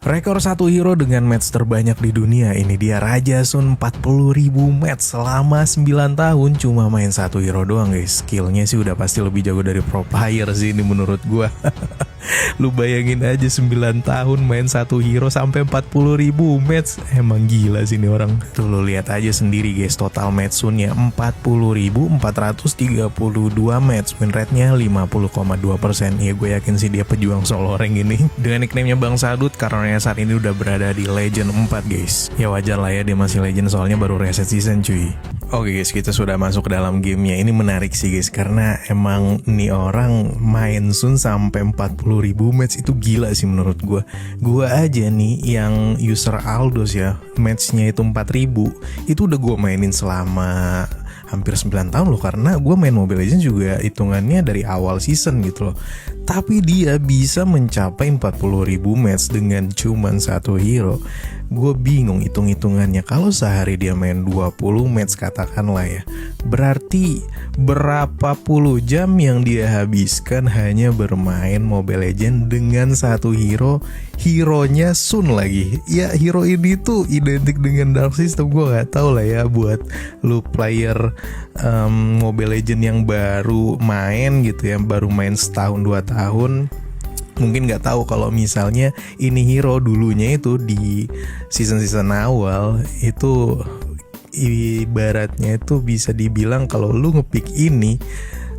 Rekor satu hero dengan match terbanyak di dunia. Ini dia Raja Sun, 40.000 match selama 9 tahun cuma main satu hero doang guys. Skillnya sih udah pasti lebih jago dari pro player sih ini menurut gua. Lu bayangin aja 9 tahun main satu hero sampai 40.000 match. Emang gila sih ini orang. Tuh lu lihat aja sendiri guys, total match Sunnya 40.432 match. Win rate-nya 50,2%. Ya gue yakin sih dia pejuang solo rank ini. Dengan nickname-nya Bang Sadut karena saat ini udah berada di Legend 4 guys. Ya wajar lah ya dia masih Legend soalnya baru reset season cuy. Oke guys, kita sudah masuk ke dalam gamenya. Ini menarik sih guys, karena emang nih orang main Sun sampai 40.000 match itu gila sih menurut gue. Gue aja nih yang user Aldos ya, matchnya itu 4.000. Itu udah gue mainin selama hampir 9 tahun loh, karena gue main Mobile Legends juga hitungannya dari awal season gitu loh. Tapi dia bisa mencapai 40.000 match dengan cuman satu hero. Gue bingung hitung-hitungannya. Kalau sehari dia main 20 match katakanlah ya, berarti berapa puluh jam yang dia habiskan hanya bermain Mobile Legends dengan satu hero. Hero-nya Sun lagi. Ya hero ini tuh identik dengan Dark System. Gue gak tahu lah ya buat lu player Mobile Legends yang baru main gitu ya, baru main setahun 2 tahun, mungkin nggak tahu kalau misalnya ini hero dulunya itu di season awal itu ibaratnya itu bisa dibilang kalau lu ngepick ini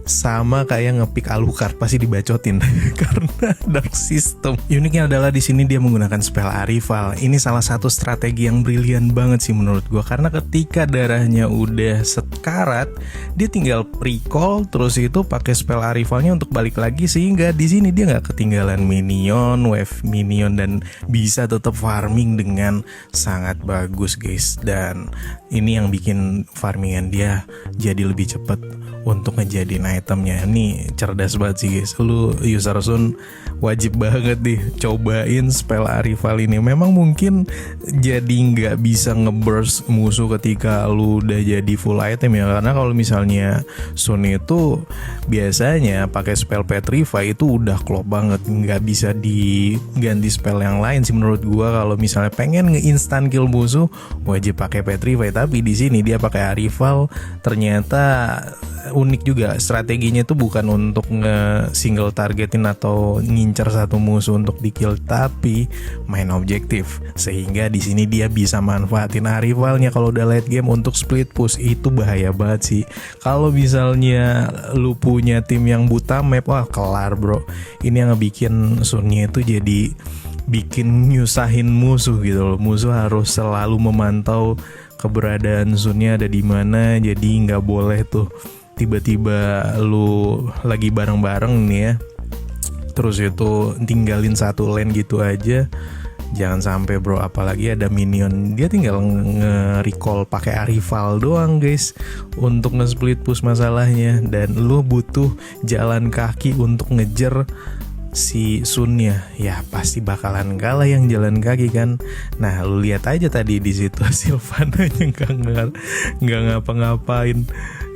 sama kayak ngepick Alucard pasti dibacotin karena Dark System. Uniknya adalah di sini dia menggunakan spell Arrival. Ini salah satu strategi yang brilian banget sih menurut gua, karena ketika darahnya udah sekarat, dia tinggal pre-call terus itu pakai spell Arrivalnya untuk balik lagi, sehingga di sini dia nggak ketinggalan minion, wave minion, dan bisa tetap farming dengan sangat bagus guys. Dan ini yang bikin farmingan dia jadi lebih cepat untuk ngejadiin itemnya. Ini cerdas banget sih guys. Lu user Sun wajib banget nih cobain spell Arrival ini. Memang mungkin jadi nggak bisa ngeburst musuh ketika lu udah jadi full item ya, karena kalau misalnya Sun itu biasanya pakai spell Petrify itu udah klop banget, nggak bisa diganti spell yang lain sih menurut gua. Kalau misalnya pengen nge-instant kill musuh wajib pakai Petrify, tapi di sini dia pakai Arrival. Ternyata unik juga strateginya itu, bukan untuk nge-single targetin atau ngincer satu musuh untuk di-kill, tapi main objektif. Sehingga di sini dia bisa manfaatin Arrivalnya kalau udah late game untuk split push. Itu bahaya banget sih. Kalau misalnya lu punya tim yang buta map, wah kelar bro. Ini yang ngebikin Sunnya itu jadi bikin nyusahin musuh gitu loh. Musuh harus selalu memantau keberadaan Sunnya ada di mana, jadi nggak boleh tuh tiba-tiba lu lagi bareng-bareng nih ya, terus itu tinggalin satu lane gitu aja. Jangan sampai bro, apalagi ada minion, dia tinggal nge-recall pakai Arrival doang guys untuk nge-split push masalahnya, dan lu butuh jalan kaki untuk ngejar si Sunnya. Ya pasti bakalan kalah yang jalan kaki kan. Nah lu lihat aja tadi di situ Sylvananya nggak ngapa-ngapain,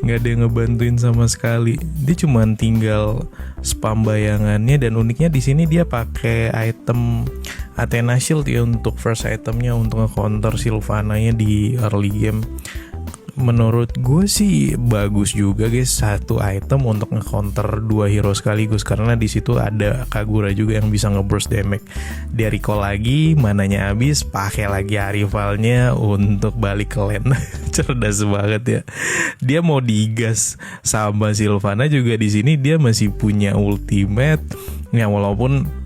nggak ada yang ngebantuin sama sekali. Dia cuman tinggal spam bayangannya, dan uniknya di sini dia pakai item Athena Shield ya untuk first itemnya untuk nge-counter Sylvananya di early game. Menurut gue sih bagus juga guys, satu item untuk nge-counter dua hero sekaligus, karena di situ ada Kagura juga yang bisa nge-burst damage. Dia recall lagi, mananya habis, pakai lagi Arrivalnya untuk balik ke lane. Cerdas banget ya. Dia mau digas sama Sylvana juga, di sini dia masih punya ultimate. Ya walaupun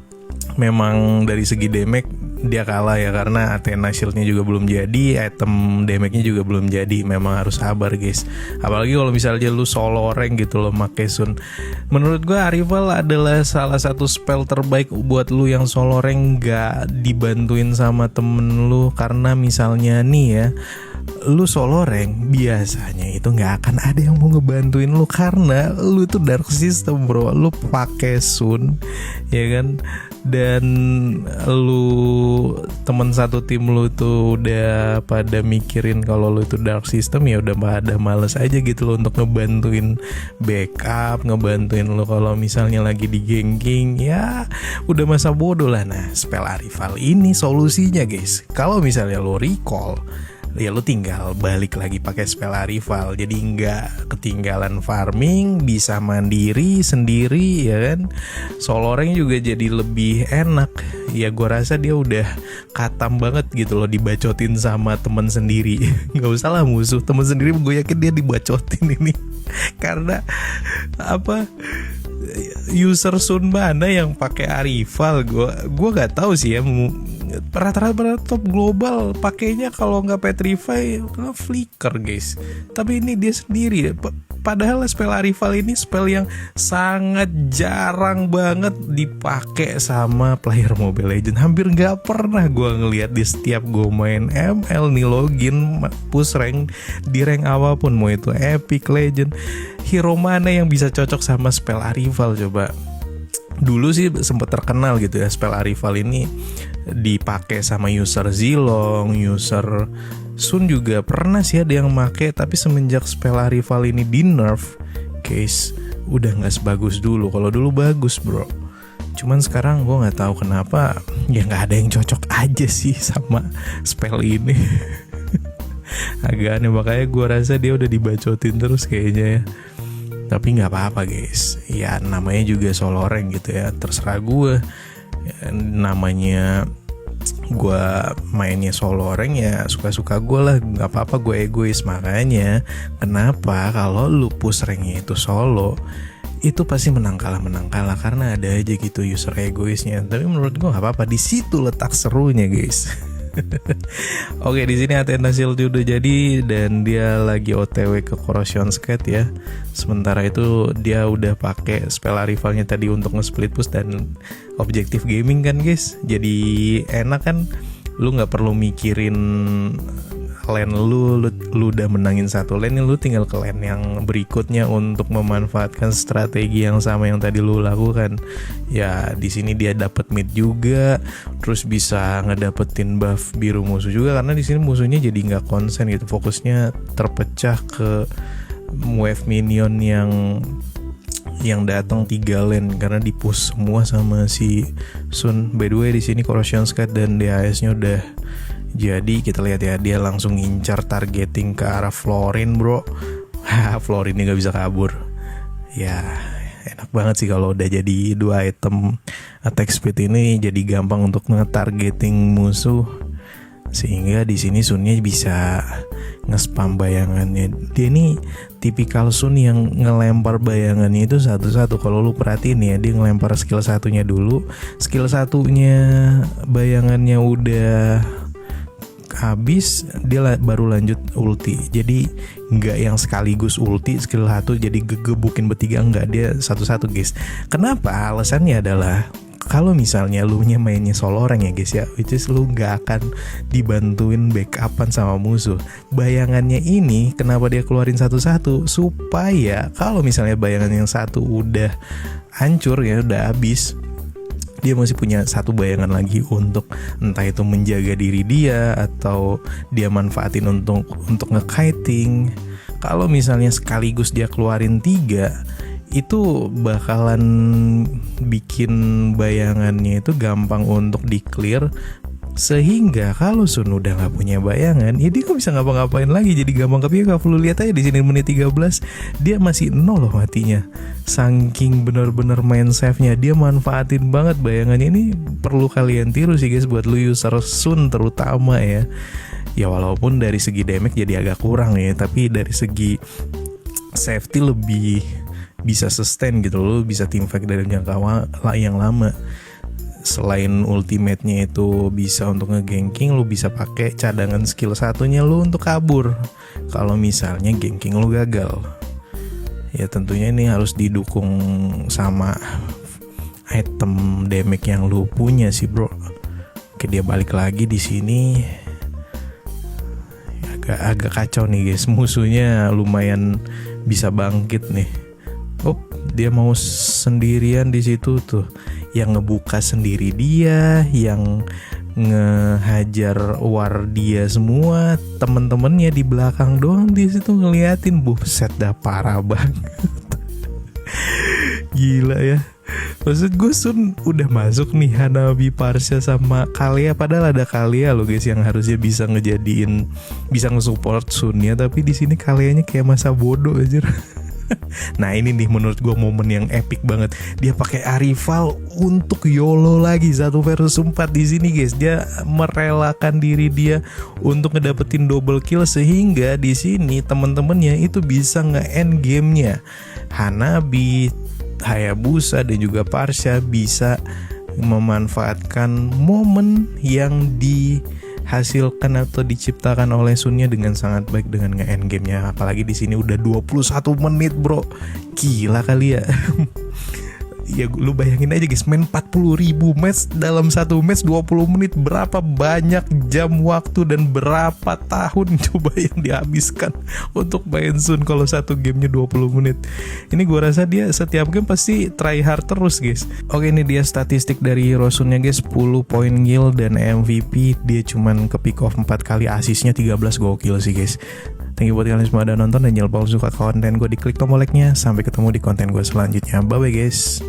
memang dari segi damage dia kalah ya, karena Athena Shield-nya juga belum jadi, item damage-nya juga belum jadi. Memang harus sabar guys, apalagi kalau misalnya lu solo rank gitu loh make Sun. Menurut gue Arrival adalah salah satu spell terbaik buat lu yang solo rank gak dibantuin sama temen lu. Karena misalnya nih ya, lu solo rank biasanya itu nggak akan ada yang mau ngebantuin lu, karena lu itu Dark System bro. Lu pakai Sun ya kan, dan lu temen satu tim lu tuh udah pada mikirin kalau lu itu dark system, ya udah pada males aja gitu loh untuk ngebantuin backup, ngebantuin lu kalau misalnya lagi di ganking, ya udah masa bodoh lah. Nah, spell Arrival ini solusinya guys. Kalau misalnya lu recall, ya lu tinggal balik lagi pakai spell Arrival, jadi nggak ketinggalan farming, bisa mandiri sendiri ya kan. Solo rank juga jadi lebih enak. Ya gua rasa dia udah katam banget gitu loh dibacotin sama temen sendiri. Nggak usah lah musuh, temen sendiri gue yakin dia dibacotin ini. Karena apa, user Sun mana yang pakai Arrival? Gue nggak tahu sih ya. Rata-rata top global pakainya kalau nggak Petrify Flicker guys. Tapi ini dia sendiri. Padahal spell Arrival ini spell yang sangat jarang banget dipakai sama player Mobile Legends. Hampir nggak pernah gue ngelihat di setiap gue main ML nih, login push rank di rank apapun, mau itu Epic, Legend, hero mana yang bisa cocok sama spell Arrival coba. Dulu sih sempat terkenal gitu ya spell Arrival ini dipakai sama user Zilong, user Sun juga pernah sih ada yang make. Tapi semenjak spell Arrival ini di nerf, guys, udah nggak sebagus dulu. Kalau dulu bagus bro, cuman sekarang gue nggak tahu kenapa ya nggak ada yang cocok aja sih sama spell ini. Agak aneh, makanya gue rasa dia udah dibacotin terus kayaknya ya. Tapi nggak apa-apa guys, ya namanya juga solo rank gitu ya, terserah gue. Namanya gue mainnya solo rank ya suka-suka gue lah, nggak apa-apa, gue egois. Makanya kenapa kalau lu push ranknya itu solo, itu pasti menang kalah karena ada aja gitu user egoisnya. Tapi menurut gue nggak apa-apa, di situ letak serunya guys. Oke, di sini Athena Shield udah jadi dan dia lagi OTW ke Corrosion Skate ya. Sementara itu dia udah pakai spell Arrivalnya tadi untuk nge-split push dan objektif gaming kan guys. Jadi enak kan, lu nggak perlu mikirin lane lu udah menangin satu lane, lu tinggal ke lane yang berikutnya untuk memanfaatkan strategi yang sama yang tadi lu lakukan. Ya di sini dia dapat mid juga, terus bisa ngedapetin buff biru musuh juga, karena di sini musuhnya jadi nggak konsen gitu, fokusnya terpecah ke wave minion yang datang 3 lane karena dipush semua sama si Sun. By the way di sini Corrosion Skate dan DHS-nya udah jadi, kita lihat ya, dia langsung ngincar targeting ke arah Florin bro. Florin ini gak bisa kabur. Ya enak banget sih kalau udah jadi 2 item attack speed ini, jadi gampang untuk nge-targeting musuh. Sehingga di sini Sunnya bisa nge-spam bayangannya. Dia ini tipikal Sun yang ngelempar bayangannya itu satu-satu. Kalau lu perhatiin ya, dia ngelempar skill satunya dulu. Skill satunya bayangannya udah habis, dia baru lanjut ulti. Jadi nggak yang sekaligus ulti skill 1 jadi gegebukin bertiga, nggak, dia satu-satu guys. Kenapa? Alasannya adalah kalau misalnya lu mainnya solo rank ya guys ya, which is lu nggak akan dibantuin backupan sama musuh. Bayangannya ini kenapa dia keluarin satu-satu, supaya kalau misalnya bayangan yang satu udah hancur ya, udah habis, dia masih punya satu bayangan lagi untuk entah itu menjaga diri dia atau dia manfaatin untuk nge-kiting. Kalau misalnya sekaligus dia keluarin 3, itu bakalan bikin bayangannya itu gampang untuk di-clear. Sehingga kalau Sun udah nggak punya bayangan, ya dia nggak bisa ngapa-ngapain lagi, jadi gampang kepiak. Lu lihat aja di sini menit 13 dia masih 0 loh matinya. Saking bener-bener main save-nya, dia manfaatin banget bayangannya. Ini perlu kalian tiru sih guys buat lu user Sun terutama ya. Ya walaupun dari segi damage jadi agak kurang ya, tapi dari segi safety lebih bisa sustain gitu, lu bisa teamfight dari jangka yang lama. Selain ultimate-nya itu bisa untuk nge-ganking, lu bisa pakai cadangan skill satunya lu untuk kabur kalau misalnya ganking lu gagal. Ya tentunya ini harus didukung sama item damage yang lu punya sih bro. Oke, dia balik lagi di sini. Agak kacau nih guys, musuhnya lumayan bisa bangkit nih. Oh, dia mau sendirian di situ tuh. yang ngebuka sendiri dia, yang ngehajar war dia semua, temen-temennya di belakang doang di situ ngeliatin. Buset dah, parah banget. Gila ya. Maksud gue Sun udah masuk nih Hanabi, Parsha sama Kalia, padahal ada Kalia loh guys yang harusnya bisa ngejadiin, bisa nge-support Sun ya, tapi di sini Kalianya kayak masa bodoh aja. Nah ini nih menurut gue momen yang epic banget. Dia pakai Arival untuk YOLO lagi 1 versus 4 di sini guys. Dia merelakan diri dia untuk ngedapetin double kill sehingga di sini temen-temennya itu bisa nge-end gamenya. Hanabi, Hayabusa dan juga Parsha bisa memanfaatkan momen yang dihasilkan atau diciptakan oleh Sunnya dengan sangat baik dengan nge-end gamenya. Apalagi di sini udah 21 menit bro, gila kali ya. Ya lu bayangin aja guys, main 40.000 match dalam satu match 20 menit, berapa banyak jam waktu dan berapa tahun coba yang dihabiskan untuk main Sun kalau satu gamenya 20 menit. Ini gua rasa dia setiap game pasti try hard terus guys. Oke, ini dia statistik dari hero Sunnya guys, 10 poin kill dan MVP. Dia cuman ke pick off 4 kali, asisnya 13, gokil sih guys. Thank you buat kalian semua udah nonton, dan jangan lupa suka konten gue, diklik tombol like-nya. Sampai ketemu di konten gue selanjutnya. Bye bye guys.